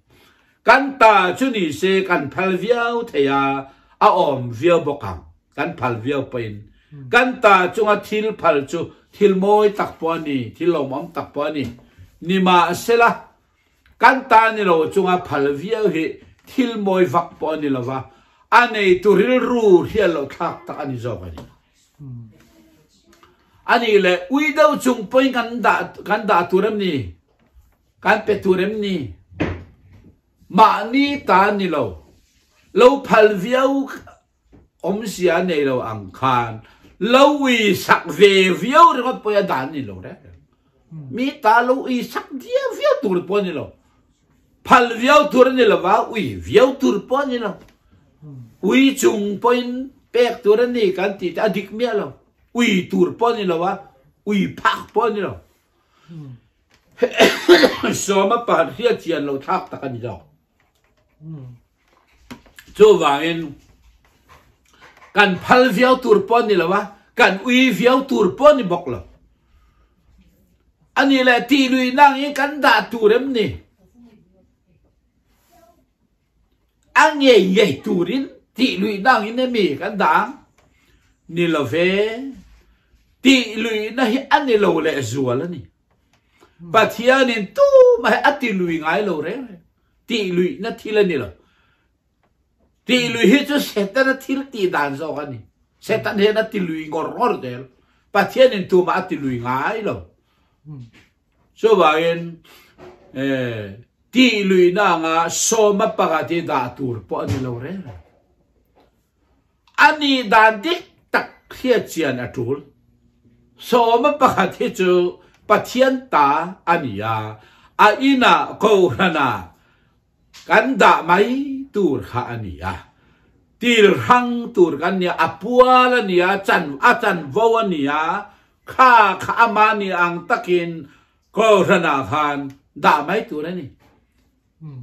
กันตาชุนี่เสกันพัลเวียวเทียอาอมเวียวบกังกันพัลเวียวเป็นกันตาจงอาทิลพัลจูทิลโมยตักปอนี่ทิลลมอมตักปอนี่นี่มาเสละกันตานี่เราจงอาพัลเวียวเฮทิลโมยวักปอนี่ละวะอันนี้ตัวริลรูเฮียเราทักตักอันนี้จบอันนี้อันนี้แหละวิดาวจงเป็นกันดาตัวเรมนี่กันเป็ดตัวเรมนี่มานี่ตานี่เราพัลเวียวอมเสียในเราอังคารเราอีสักเวียวเราไปด่านนี่เราได้มีตาเราอีสักเดียวเวียวตัวปนนี่เราพัลเวียวตัวนี่เราว่าอีเวียวตัวปนนี่เราอีจุงปนเป็กตัวนี่กันติดอดีตเมียเราอีตัวปนนี่เราว่าอีพักปนนี่เราสมัยป่านเรียกเชียนเราทักตะกันนี่เราโจว่าเองกันพัลเวียวตูร์ปอนนี่แหละวะกันอุยเวียวตูร์ปอนนี่บอกละอันนี้แหละที่ลุยนั่งยังกันด่าตูเรมนี่อันใหญ่ตูรินที่ลุยนั่งยังไม่มีกันด่านี่ละเวที่ลุยนั่งอันนี้เราเลยจัวแล้วนี่ปัจจัยนี้ตู้มาให้อัติลุยง่ายเราเร่ที่ลุยนั่นที่ละนี่ละที่ลุยเฮจูเซตันที่ตีด่านโซกันนี่เซตันเฮนัที่ลุยงอร์อร์เดลปัจจัยนี้ตัวมาที่ลุยง่ายเราโซบาเอ็นที่ลุยน่างาโซมาปากติดาตูร์ปอนเราเร่อันนี้ด่านที่ตักเขียเจียนตูร์โซมาปากติจูปัจจัยตาอันนี้อาอินาโครานากันด่าไหมตูร์ข้านี่ตีรังตูร์กันเนี่ยอปัวละเนี่ยจันวัวเนี่ยข้ามานี่อังตะกินก็ธนาคารด่าไหมตูร์นี่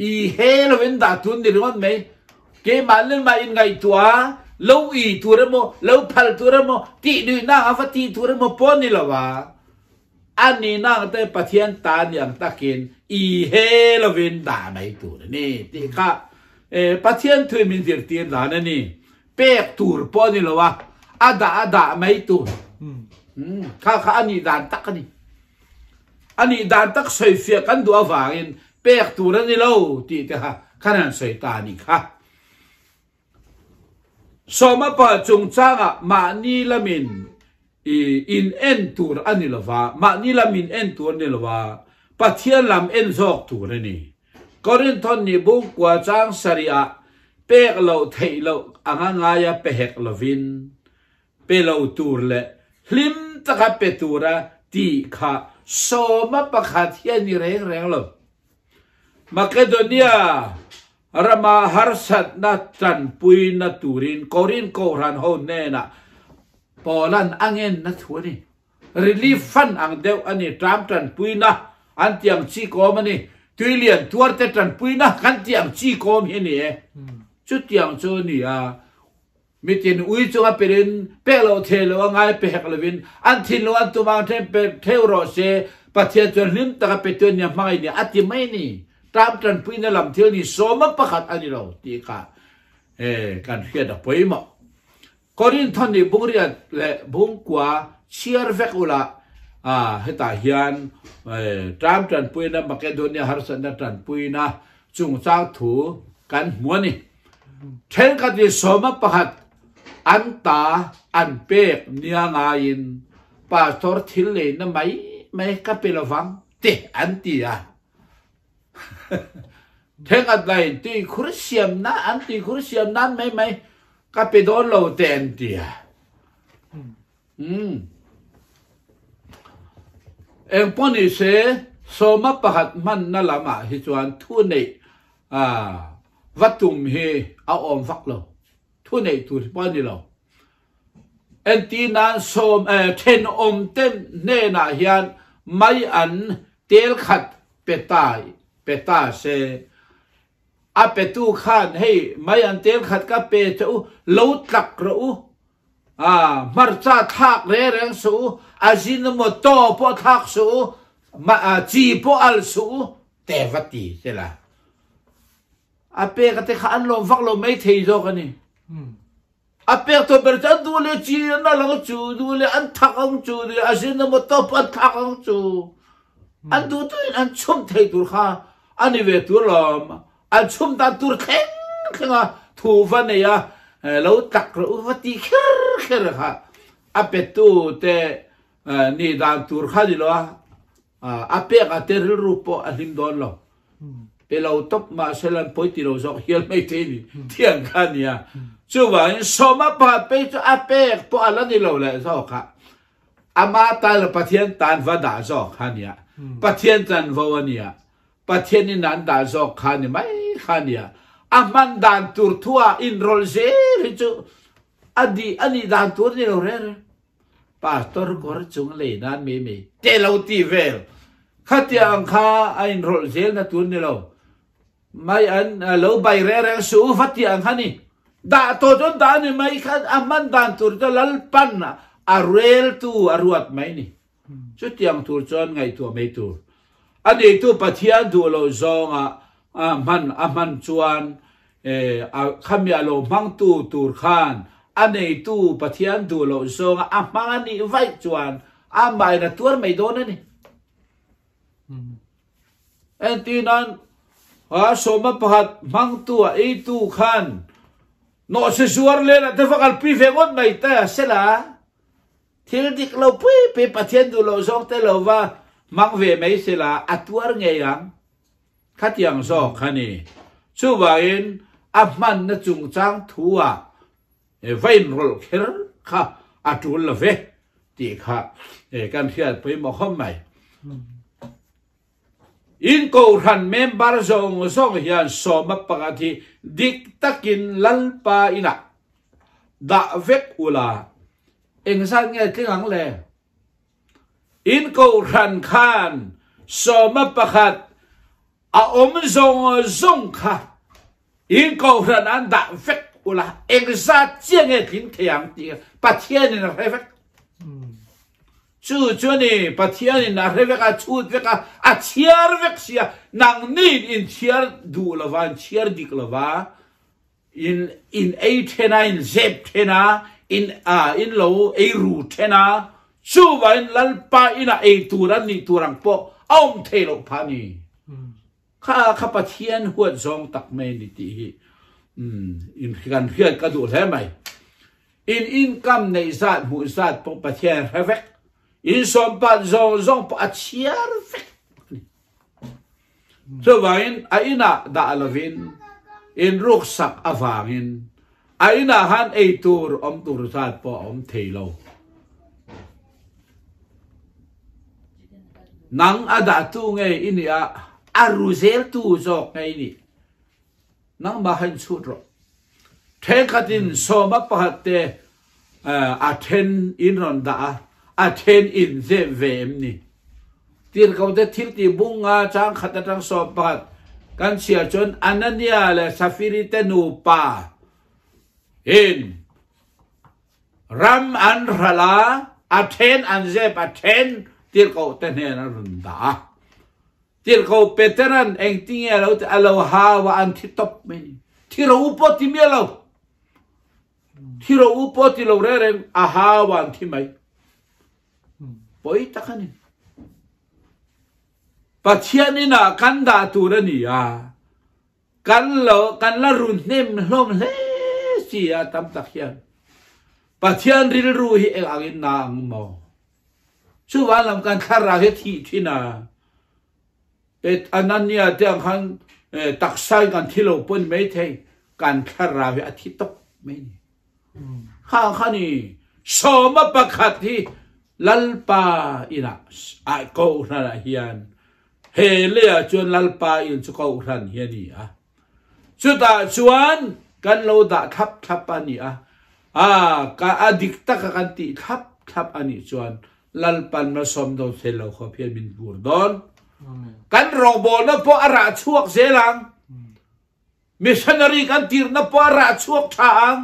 อีเฮลเวนด่าตูร์นี่รู้ไหมเกมันเล่นมาอินไงตัวแล้วอีตูร์โมแล้วพัลตูร์โมตีดูน่าอาฟตีตูร์โมปอนนี่ละวะอันนี้น่าจะปะเทียนตาเนี่ยอังตะกินอีเฮลเวนด่าไหมตูร์นี่ที่ข้าปัจจัยที่มีเดียร์ตีนด่านนี่เป็กตูร์ปอนี่ละวะอาดาไม่ตูร์ข้าอันนี้ด่านตักนี่อันนี้ด่านตักใส่เฟียกันตัวฝ่ายเป็กตูร์นี่เราที่เจ้าขนาดใส่ตานี่ค่ะสมัยปัจจุบันมานี่ละมินอินเอ็นตูร์อันนี้ละวะมานี่ละมินเอ็นตูร์นี่ละวะปัจจัยลำเอ็นซอกตูร์นี่ก็เรื่องทนนี่บุกกว่าจางสริอาเป็กเราเทเราอ่างง่ายเป็กเราวินเปเราตูร์เละลิมตะกับเป็ตูระตีข้าโซมาปะขัดเฮียนี่แรงเรามาเกดเนียรามาฮาร์สัตนัดจันปุยนัตูรินกอรินโกรันโฮเนน่ะปอลันอังเงินนัทวนี่รีลีฟฟันอังเดียวอันนี้ตามจันปุยนะอันเตียงชีโกมันนี่ตุยเลียนตัวเตจันปุยนะกันเตียงชีโกมเห็นนี่ชุดเตียงโซนี่มิตินอุยจงเป็นเปลโอเทลว่าไงเปกลวินอันทินวันตัวมาเทเปเทวโรเซปฏิจจลิมตะกับเป็นตัวเนี่ยไม่เนี่ยอติไม่นี่ตามจันปุยนะลำเที่ยวนี่สมประคัดอันนี้เราตีกาการเขียนปุยมั้งก็รินท่านนี่บุกเรียนและบุกกว่าเชียร์เวกุละเหตุเฮียนตามจันปุยนะมาเกดเนียฮาร์สันนะจันปุยนะจุงจ้างถูกันหัวนี่เทนกันที่สมประคัด อันตาอันเป็กเนียงายินป่าทอร์ทิลเลยนะไม่ก็เป็นระวังเตะอันตีอ่ะเทงอะไรตีครุเซียมนะอันตีครุเซียมนั้นไม่ก็เป็นโดนเราเตะอันตีอ่ะเอ็งปนิเสสมปหัดมันนั่นละมาฮิจวนทุนในวัตถุมเฮเอาอมฟักเราทุนในทุนปนิเราเอ็นตีนั้นสมเทนอมเต็มเนน่าเฮียนไม่อันเตลขัดเปตาเซอาเปตูขานให้ไม่อันเตลขัดกับเปตูลูตักรูมารจ้าทักเรื่องสูอาจินโมโตพอทักสูมาจีพออัลสูเตวัตีใช่ละอาเปกติขันลมฟักลมไม่เที่ยวกันนี่อาเปกตัวเปิดจันดูเลยจีนั่นหลังจูดูเลยอันทักอังจูดูอาจินโมโตพอทักอังจูอันดูตัวอันชุ่มเที่ยวตัวข้าอันนี้เวตัวลมอันชุ่มตาตัวแข็งถูฟันเนี่ยเราตักเราวัตีแค่ค่ะอาเปตูเตนี่ดานตัวข้าดีละอาเปกอาเตอร์รูปอันหิมดอนเราเปเราตบมาเซลันพอยตีเราสอกเฮียไม่เที่นี่เที่ยงกันเนี่ยช่วงสมัปะไปจะอาเปกพออันนี้เราเลยสอกค่ะอามาตาลปะเทียนตานวัดาสอกค่ะเนี่ยปะเทียนจันวันเนี่ยปะเทียนนี่นันดาสอกค่ะเนี่ยไม่ค่ะเนี่ยอามันดานตัวทัวอินโรลเซริจูอันนี้ดานตัวนี่เราเร่ป้าตัวก็รจุงเลยนั่นไม่เตลาตีเวลขัดยังข้าอินโรลเซลนั่นตัวนี่เราไม่อันเราใบเร่สูฟัดยังข้านี่ด่าตัวจนด่านี่ไม่ขัดอามันดานตัวจะลัลปันอาเรลตัวอารวัดไม่นี่ชุดยังตัวจนไงตัวไม่ตัวอันนี้ตัวปะเทียนตัวเราจงมันจวนขมีอารมณ์มังตูขานอันนี้ตู้ปะเทียนดูโลซงมันนี่ไว้จวนไม่นะตัวไม่โดนนี่เอ็นที่นั้นสมบัติมังตัวตู้ขานโนเสสวรเลยนะแต่ฟังปีเฟงอนไม่แต่เสละที่ดิกเราไปปะเทียนดูโลซงแต่เราว่ามังเวไม่เสละอัตัวไงยังขัดยังซอกขันนี่ช่วยอามันน่ะจุงจังทัวไว้รอลเคอร์ค่ะอาจุลเวตีค่ะการเทียนไปมองใหม่อินโกรันเมมบาร์ซองเฮียนสมปกติดิกตะกินลัลปาอินะดาเวกอุลาเองสังเกตที่หลังเลยอินโกรันขานสมปกติอมซงค่ะอินโกรันอันดาเวกอุลาเองสักเจียงเงินเทียงตีปัจเจียนี่นะเวกจู่นี่ปัจเจียนี่นะเวกจู่เวกเชียร์เวกเสียนังนี่อินเชียร์ดูละวันเชียร์ดิกละวันอินเอเทน่าอินเซปเทน่าอินโลเอรูเทน่าจู่วันลัลปาอินะเอตูรันนี่ตูรังปออ้อมเทโลพานีข้าปะเทียนหัวจงตักเมนิตีอินกันเพื่อนกระดูดแล้วไหมอินกัมในศาสตร์หูศาสตร์ปปะเทียนเวกอินสมบัติจงปะเชียร์เวกส่วนอิน่ะดาลวินอินรุกสักอฟางินอิน่ะฮันเอตูร์ตูร์ศาสตร์ปอเทโลนังอดาตูไงอินี่อารูเซลตูจอกไงนี่นังมาหันสุดรเทคัดินสมบัติเตอาเทนอินรอนดาอาเทนอินเซเวมนี่ที่เขาจะทิลตีบุงอาจางขัดจังสมบัติกันเสียจนอันนั้นเนี่ยแหละซาฟิริเตนูปาอินรัมอันรัลาอาเทนอันเซปอาเทนที่เขาเตเนนรันดาที่เขาเป็นเท่านั้นเองที่เราหาว่าอันที่ตบไม่ที่เราอุปติมีเราที่เราอุปติเราเรื่องหาว่าอันที่ไม่ปอยตะกันนี่ปัจจัยนี่นะกันดาตัวนี่กันละรุนเนมลมเลเสียตามตะเคียน ปัจจัยริลรูฮิเออากินนางโมช่วยลำการคาราเฮที่นาเป็ดอันนั้นเนี่ยเรื่องขันตักไส้กันที่เราปุ่นไม่ใช่การคาราเฮอาทิตย์ตกไม่นี่ข้างขันนี่สมประคัตที่ลัลปาอินะไอโกนั่นเฮียนเฮเลียจวนลัลปาอินสุโกนั่นเฮียนี่สุดท้ายชวนกันเราด่าทับอันนี้ก็อดีตตะกันตีทับอันนี้ชวนลัลปันมาสมดาวเซลล์ขอเพียงมินบูร์ดอนกันรองบอลนับพออาราชวกเซลังมิชชันนารีกันตีร์นับพออาราชวกทาง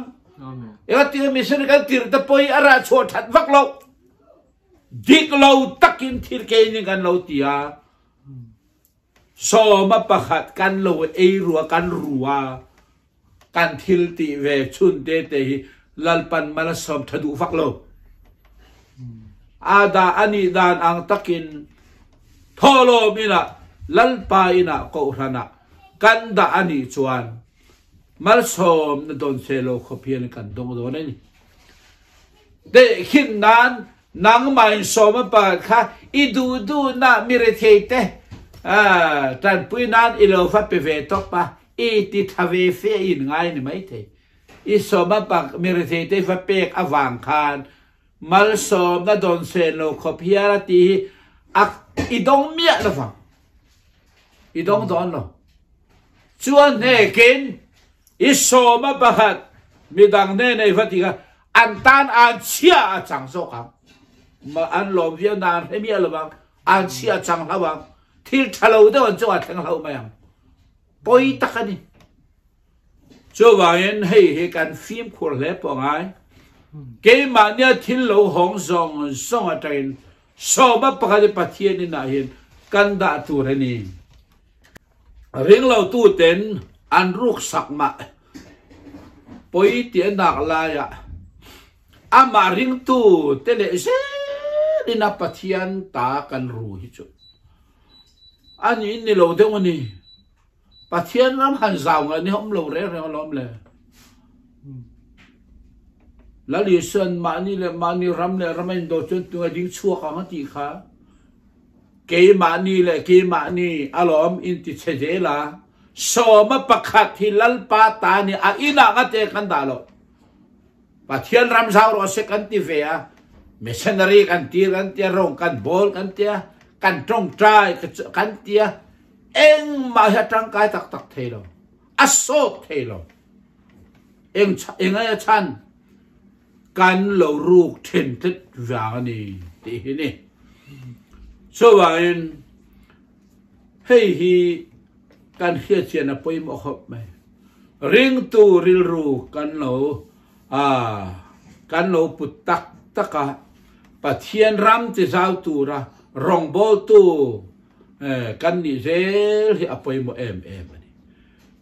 เอกตีมิชชันนารีกันตีร์นับพออาราชวกทัดวักโลดิกเราตักินทีร์เกนิกันเราตีสมปะขัดกันเรารัวกันรัวกันทิลติเวชุนเตลัลปันมาลสมทัดูฟักโลอาดาอันนี้ดานอังตักินทอโลมินะลัลปาอินะโกรนะกันดาอันนี้ชวนมาลสมนดอนเซโลขเพียนกันดงโดนนี่เด็กขินนั้นนางไม่สมปะค่ะอีดูน่ะมิเรเทเตจันปุยนั้นอีโลฟัดไปเวทปะอีติทเวเฟียอินไงนี่ไม่เทอีสมปะมิเรเทเตฟัดเปกอวางคานมาลสมนดอนเซโลขเพียรตีอีดงเมียละฟังอีดงดอนละชวนเนกินอีสมปะขัดมีดังเนในฟัดที่กันอันตันอันเชียจังโซกังมาอันหลอมเวียนานให้เมียละบังอันเชียจังละบังที่ทะเลได้วันจังหวัดทั้งเราไม่ยังปอยตะกันนี่ช่วยว่าเห็นให้กันฟิล์มขวดเล็บปองไงเกมมันเนี่ยที่เราห้องส่งอะไรสอบปะกันปะเทียนนี่นะเห็นกันด่าตัวนี่เรื่องเราตู้เต็นอันรุกสักมาปอยเตียนดักลายอามาเรื่องตู้เตเลเซนี่นับปะเทียนตากันรู้ฮิจุอันนี้นี่เราเท่านี้ปะเทียนน้ำหันสาวเงินนี่ผมเราเรียกเราล้อมเลยแล้วดิฉันมานี่เลยมานี่รำเลยรำไม่โดนจนตัวดิ้งชั่วของตีขาเกมานี่เลยเกมานี่อารมณ์อินติเชเจล่ะสมประคัตที่ลัลปาตานี่อินักเตกันดาลปะเทียนรำสาวเราเสกันตีเฟียเมชันนารีกันตีร้องกันบอลกันตีกันตรงใจกันเตียเอ็งมาให้ร่างกายตักเทโลอโศกเทโลเอ็งไงฉันกันเราลูกเทนทิดวางนี่ที่นี่ส่วนให้ฮีกันเฮียเชียนไปหมดไหมริงตูริลรูกันเราปุตตักตะกะปะเทียนรำที่สาวตูระรองโบตูกันนี่เซลที่อภัยโมเอ็มนี่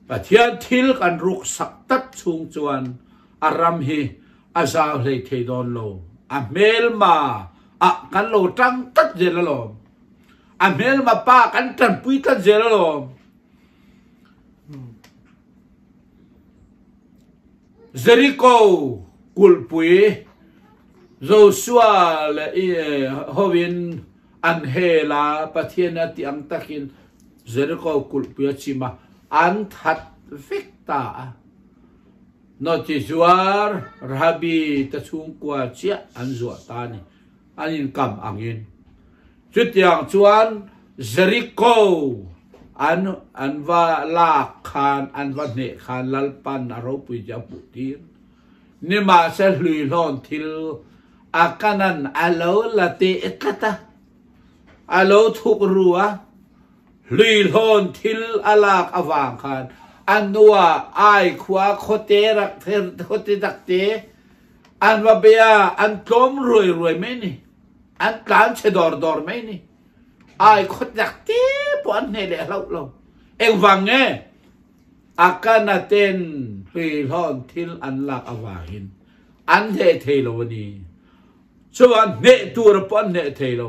ปะเทียนทิลกันรุกสักตัดชุงจวนอารามฮีอาซาเลยเทดอนโลเมลมากันโลจังตัดเจลโลเมลมาป้ากันจันปุยตัดเจลโลเจริโกกุลปุยโจชัวและฮอวินอันเฮลาปะเทียนที่อังตักินเจริโกกุลปุยชิมาอันทัดฟิกตานอติจวาร์ราบีตะชุงกว่าเชียอันจวตานี่อันยินกำอังยินจุดอย่างจวนเจริโกอันว่าลากคานอันว่าเนคานลัลปันอารปุยจับปุตีนนี่มาเสลุยลอนทิลอาการนั้นอาโลละเตะกัตอาโลทุกรัวลุยลอนทิลอาลากอวางคานอันนัวไอขวาโคเตรักเทโคเตดักเตอันว่าเบียอันกลมรวยไหมนี่อันการเชดอร์ไหมนี่ไอโคตรดักเตปอนเนี่ยเดี๋ยวเราเอ็งฟังไงอาการนั้นเต้นลุยลอนทิลอันลากอวางหินอันเทโลนี่ส่วนเนตัวรปอนเนเทโล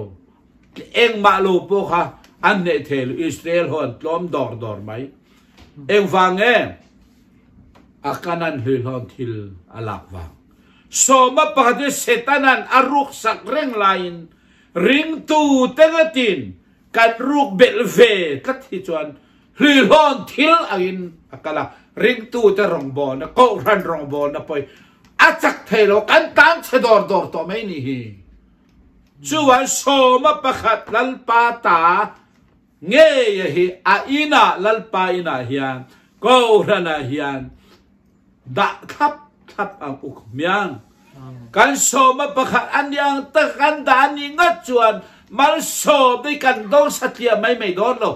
เอ็งมาลูปโค่ะอันเนเทโลอิสราเอลฮอนล้อมดอร์ไหมเอ็งฟังเองอาการนั้นลุยลอนทิลอาลักวาง soma pakhat setanan aruk sak reng lain ring tu tegatin kan ruk belve kat hi chuan hlilon thil agin akala ring tu te rong bo na ko ran rong bo na poi achak thelo kan tan chedor dor to mai ni hi chuan soma pakhat lalpa ta nge hi a ina lalpa ina hian ko rana hian da khap thap ang uk miang kan soma pakhat an yang ta kan da ni ngat chuan mal so dei kan dong satia mai mai don lo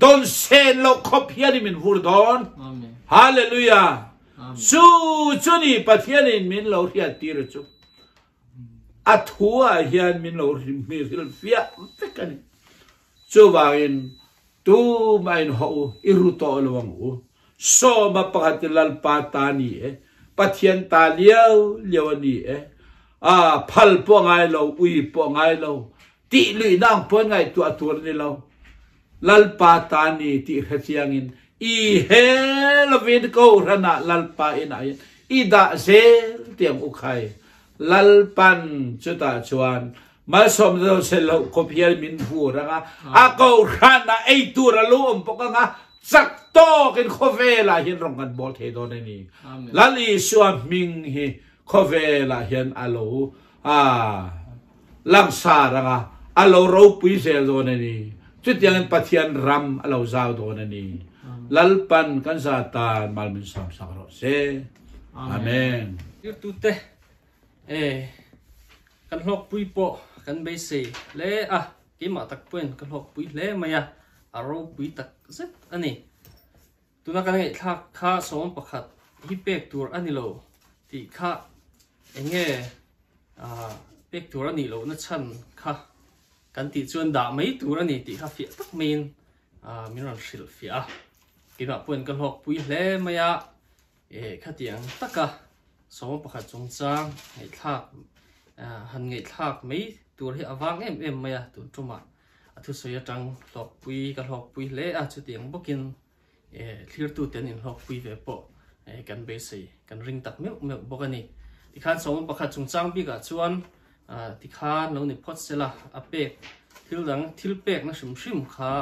don sen lo khop hian min hur don hallelujah su chuni pathianin min lo hia tir chu athua hian min lo mi hil fia fekani chu wangin tu main ho iruto lawang u so ma pakhat lalpa ta ni pathian ta liao liao ni a phal po ngai lo ui po ngai lo ti lui nang po ngai tu atur ni lo lalpa ta ni ti khachiangin i he lovin ko rana lalpa in ai i da zel tiang u khai lalpan chuta chuan mal som do selo kopial min hu ranga a ko rana ei tu ra lu om pokang sak to kin khovela hin rong kan bol the do ni lali suam ming hi khovela hian alo lang sa ranga alo ro pui sel do ni chutiang pathian ram alo zau do ni lalpan kan satan mal min sam sakro se amen tu te kan hok pui po kan be se le ki ma tak puen kan hok pui le maya aro pui tak zet ani tuna kan ngai thak kha som pakhat hi pek tur ani lo ti kha enge pek tur ani lo na chan kha kan ti chuan da mai tur ani ti kha fi tak min min ran shil fia ki ma puen kan hok pui le maya kha tiang taka som pakhat chung chang ngai thak han ngai thak mai tur hi awang em maya tu tuma thu soya tang lok pui ka lok pui le chu tiang bokin clear tu ten in lok pui ve po kan be sei kan ring tak me bokani ti khan som pakhat chung chang bi ga chuan ti khan lo ni phot sela apek thil pek na shim kha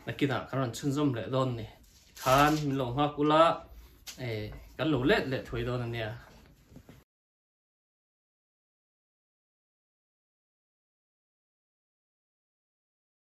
nakina karon chunjom le don ni khan mi lo ha kula kan lo let thoi don ne